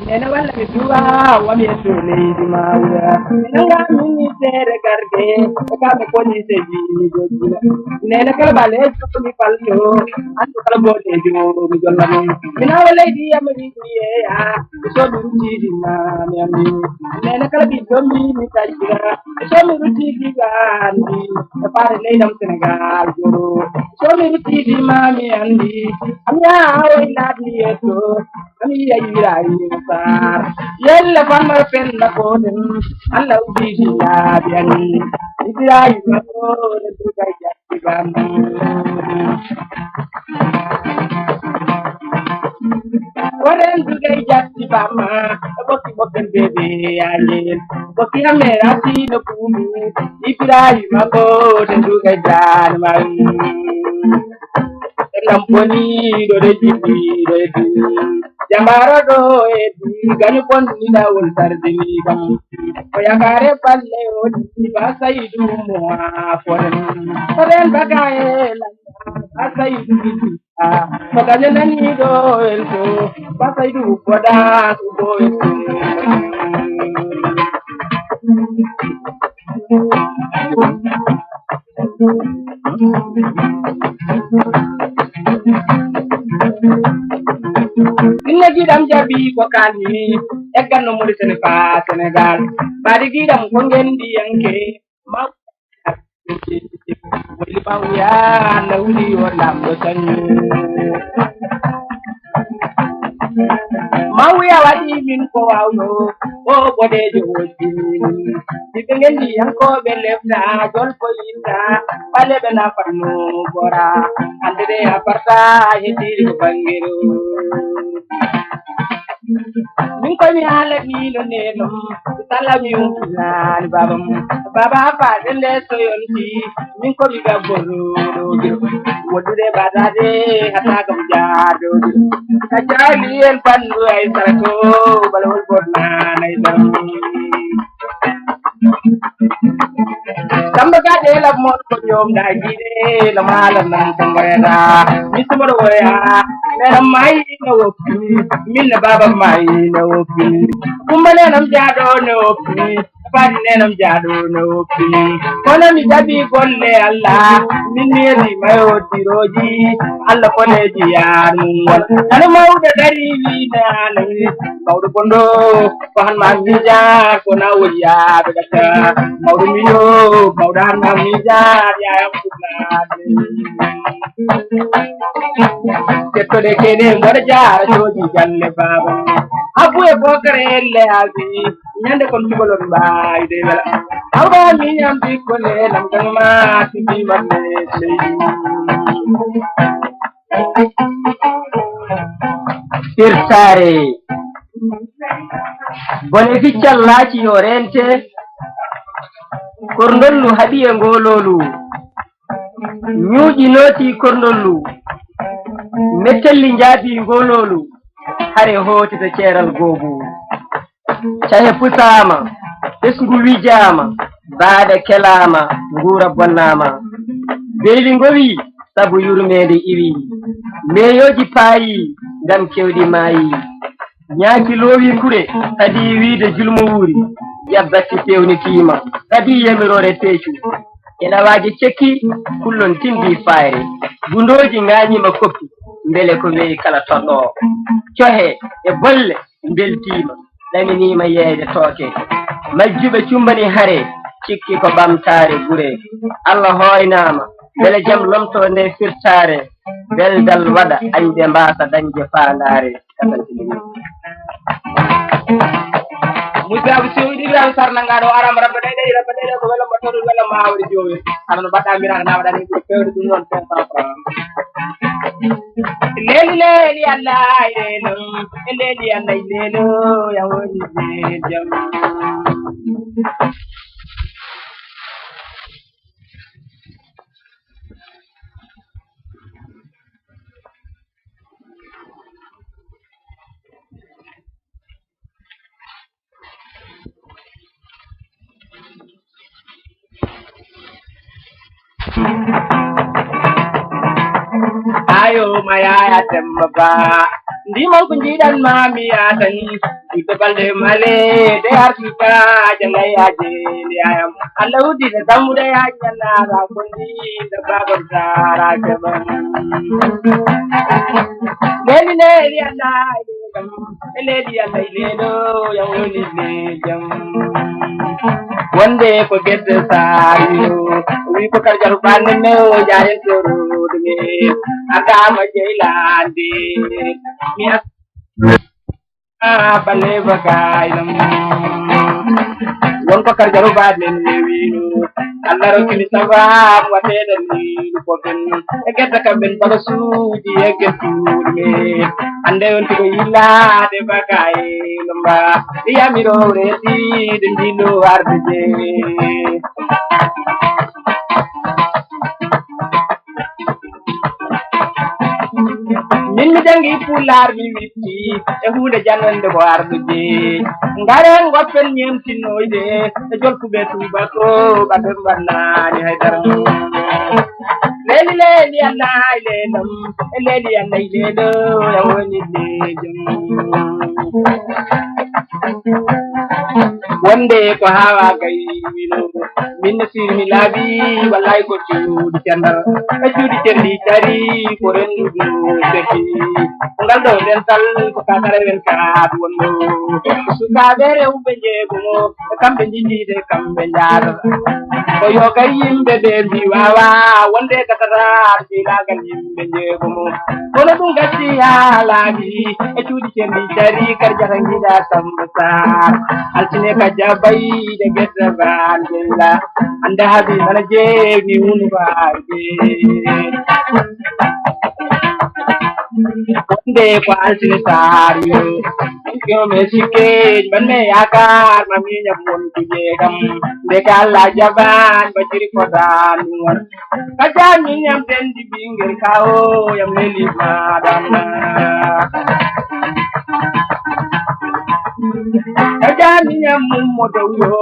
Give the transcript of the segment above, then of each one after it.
nena wala mi duwa wa mi to ne di mawya nanga mi tere garde ka me ko ni se ji ni jojina nena kala bale to mi palto antu kala bo de di mo mi jolla mi mina wala di am ni ye ya so mi ruti di na mi am ni nena kala bi do mi ka jira so mi ruti di gandi e pare lei dam senegal joro so mi ruti di ma mi andi amya wala di eto ami ya yira sar yella famar penda koden alla ubi ya biani idira yima ko de duga jatti bam Oren duga jatti bam bokki bokken bebe alin bokki amera ti no kumi idira yima ko de duga jan man Namponi do de jibi do de jambaro do edi gani pon ni da wol tardini gam ko yakare palle o di basa idu mo foren bagaye la basa idu a ko gani nani do el ko basa idu boda do Inna gidam jabi ko kani egan no muri Senegal bari gidam ko ngendi yanke ma wali bawya na wuli wala mo tanyu Mawuya wadi min ko wawno o bodejo wojini dipengendi yanko be lefta jol ko yinda pale be na farno bora andere aparta yediri ko bangero min ko mi ala ni no neno salami umlan baba fa dende so yonti min ko mi gaboro wodude badade hata kam jaado kajali en pandu ay sarako balol bodna nay dam Samba gade la mo ko nyom da gide la malam nan tangara mismo do ya na mai no wopi min na baba mai no wopi kumbale nam jado no wopi padi nenam jado no wopi kono mi jabi golle alla min meri mayo tiroji alla kone ji yar mun wala nanu mawde dari wi na mawdo bondo ko han ma mi ja ko na wuya be daka mawdo mi yo mawdan ma mi ja ya am kubla tetto de kene mor jaar joji galle baba abu e bokare le abi nyande kon tibolo bay de wala awba mi am bi ko le lam tan ma ti bi ma le Tirsare bone ficcal laati yo rente korndollu haɓi e ngololu ñuuƴi nooti korndollu mettelli njaabi ngololu hare hooti to ceeral goobu cahe pusaama ɓesngu wijaama baada kelaama nguura bonnaama beyli ngowi sabu yurmeende iwi meeyoji paayi ngam kewɗi maayi ñaaki loowi kure kadi wiide julmo wuuri yabbatti fewnitiima kadi yamirore peecu ena waaji cekki kullon tindi fayre gundooji ŋaañima koppi mbele ko weyi kala toɗɗoo cohe e bolle mbeltiima ɗaminiima yeede tooke majjuɓe cumbani hare cikki ko ɓamtaare gure Allah hooynaama mbele jam lomto nde firtaare beldal waɗa añɓe mbaasa dañde faandaare musabu sewdi ran sarna ngado aram rabbe de ko wala motodo wala mawri jowe arno badda mira na wadani ko fewde dum non 500 francs leli allah lelo ya woni jam ayo maya ya tamba ndimon ko jiiɗan mami yatan ɓiɗɗo balɗe male de artika jalayaje ndiyayam allah wuddita dammude yaƴanara ko ndida babam sara keɓam leydi leydi allah kam e leydi allah leeɗo yam woni leyjam wonde ko gedde saariyo wi ko kar jaru ɓanne ne o jaren toroɗo me agama jeylande mi balle bakaylam won ko kar jaru ɓanne ne wino allah rokkimi sabam wateɗen ni ko ɓen e gedda kamɓen baga suuji e gedduɗo me hande on tiko yillade bakaylam ba yamiro resiɗe ndino arde je min mi jangi pular mi witti e hunde jannande ko ardude ngaren goppen ñemtinoyde e jolkuɓe tubako ɓaɓe mbannani haydara leydi leydi allah leydam e leydi allah leyɗo ya woni leyjam wonde ko hawa gaywino min no sirmi laaɓi wallay ko cuuɗi cendar e cuuɗi cerɗi cari ko rendudu seki ngal ɗo dental ko kakarewen kaat wonno sukaɓe rewɓe jeegumo e kamɓe jiɗiɗe kamɓe jaadata ko yo kay yimɓe ɓe mbi wawa wonde katata filagal yimɓe jeegumo kono ɗum gatti ha laaɓi e cuuɗi cerɗi cari kadi jata jiɗa samba sar altine ka jabayde guedda ban jeyla ande haabi mana jeewni hunde baade wonde ko altine saariyo me sikkeji banme yakar ma miñam wontuje kam nde ka allah jaban baciri kodan ɗum won kaja miñam dendi ɓingel kawo yam leli maɗanna kajamiñam mummo dow yo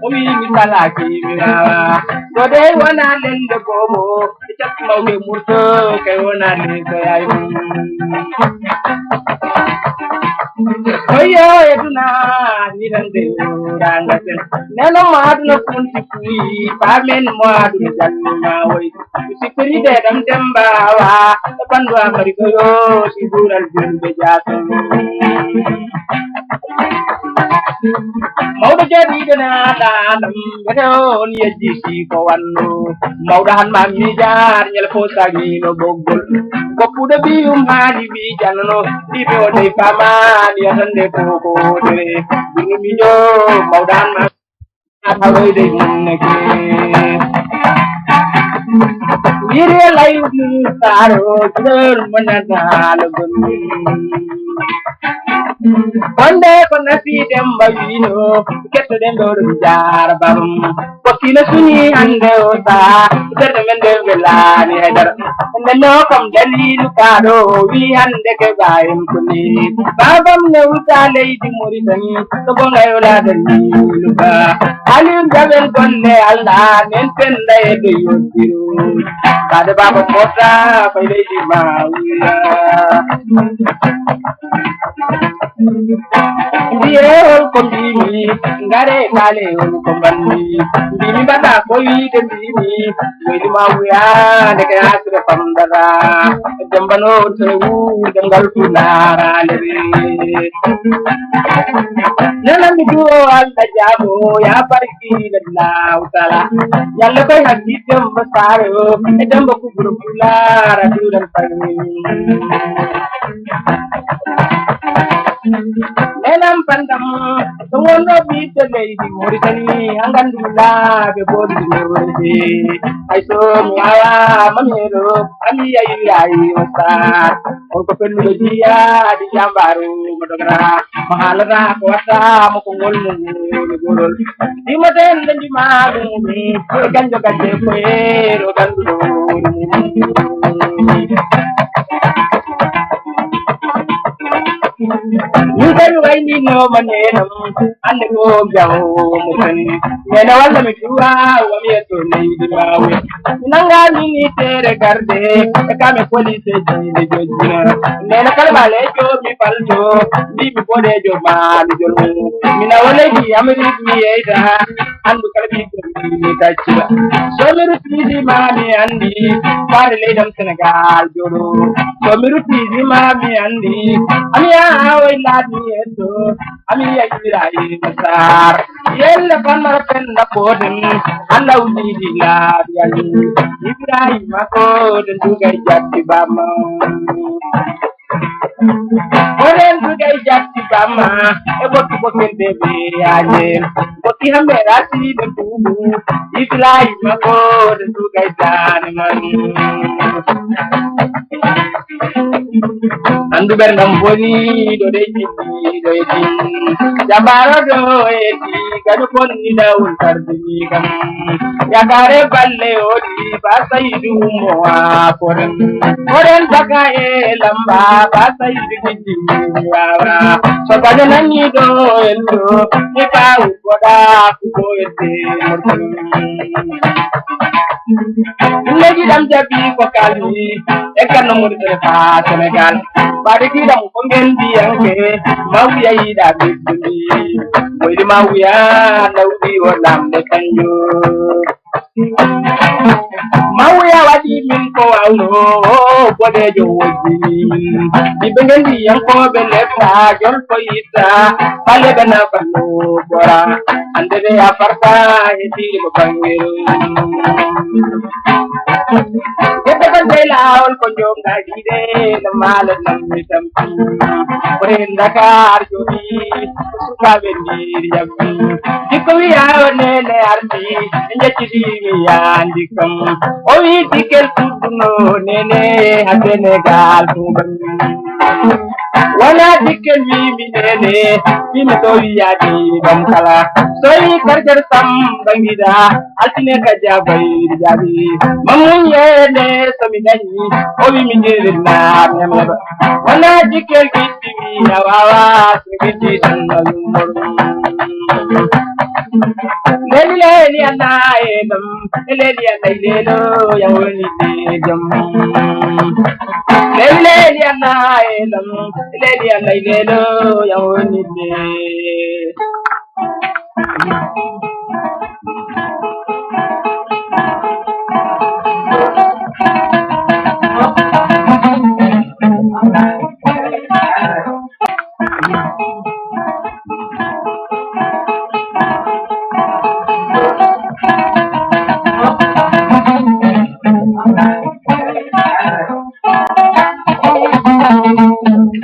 o wimi salaki minawa so de wona lende bomo e cakkimawke murto kay wona lesoyay oyo eduna nirande rangaten neno mo aduna funti fuyi pamen mo aduna jannima woy sikkiride ɗam dembawa e ɓandu amari koyo si dural julɓe jason mawɗo jeeɗiɗo naɗaɗam wete on yejji si ko wanno mawɗo han ma mijar ñel fo sagino ɓoggol koppuɗo ɓiyum haali wi janno ɗiɓe o dey famani yatande fokodere ɗum mijo mawɗo han ma hawoyde munneke wiri layuɗum saro jor monatalo gonni wonde ko nafi demba wino kettoɗen ɗo ɗum jara bam wakkino suni hande o saa ɓerde men ɓe welani haydara ndenno kam dalilu kaɗo wi hande ke bayen koni babam newta leydi moritani to gongayola dalilu ba aliu jaɓel golle allah nen penda e ɗo yoddiru kade baba mota fay leydi mawila mbiyehol ko mbimi ngare kale hol ko mbanmi mbimi mbaɗa ko wiide mbimi woydi ma wuyande ke hasre famdata dembano tere wuude ngal fularande re nenanmi duwo allah jaabo ya barkiɗe lawtala yalla koye hakki demba saro e demba kubro fulara duɗan fami nenam pandam so wonno ɓiɗɗo leydi moritani ha ganduɗaɓe boɗɗine worde hayso mi wawama meɗo ami yayirayi o sar on ko pelluɗo jiyaɗi jambaru mo dogata mo haalata ko wattamo ko ngolmugoni gorol dimaten nde ndimaɗumi e ganjo gadde koyeɗo ganduɗo mum Yukaru waini no manenam ande go jawo mutani nena walla mi tuwa wa mi to neidi mawe nanga mini tere garde e kame police jile jojina nena kalma lejo mi paljo bi mi bode jo ma mi jolu mina wala di amri mi eda andu kalbi mi tachira so mi ruti ma mi andi pare le dam Senegal jolo so mi ruti ma mi andi amiya way ladi eto amiya irai masar yella panna penna podin alla udi ladi ali ibrahim ko den dugay jatti bama oren dugay jatti bama e bokki bokken de be yaje bokki hambe rati de tubu ibrahim ko den dugay tan man andu bernam boni do de jiti do eti jambaro do eti kadu ponni daul tardini kam yakare balle odi basaidu mo aporen oren daga e lamba basaidu jiti wawa so bade nani do endo e pa ukoda ko ete Legi dam jabi ko kali e kan mo de fa Senegal bari ki dam ko ngel bi anke mawiya ida bi moy di mawiya nawdi wala de kanjo mawiya wadi min ko awno bode jo wodi di bengel bi anko be leta jol ko ita bale bana kanu bora ande de aparta e di mo bangero Kita kan belaul kunjung gaji de malam nam Purin Dakar jodi suka bendir jabi Dikwi awne le arti njati di andikam Owi tikel tudno nene hatene gal tuban Wana dikel mi nene mi to yadi bam kala Soi karjar sam bangida altine ka jabai jabi mamun yene samidani obi mindir na nyamaba wana dikel kitimi awawa sugiti tanalumur leli anayenam leli anaylelo yawni jam leli anayenam leli anaylelo yawni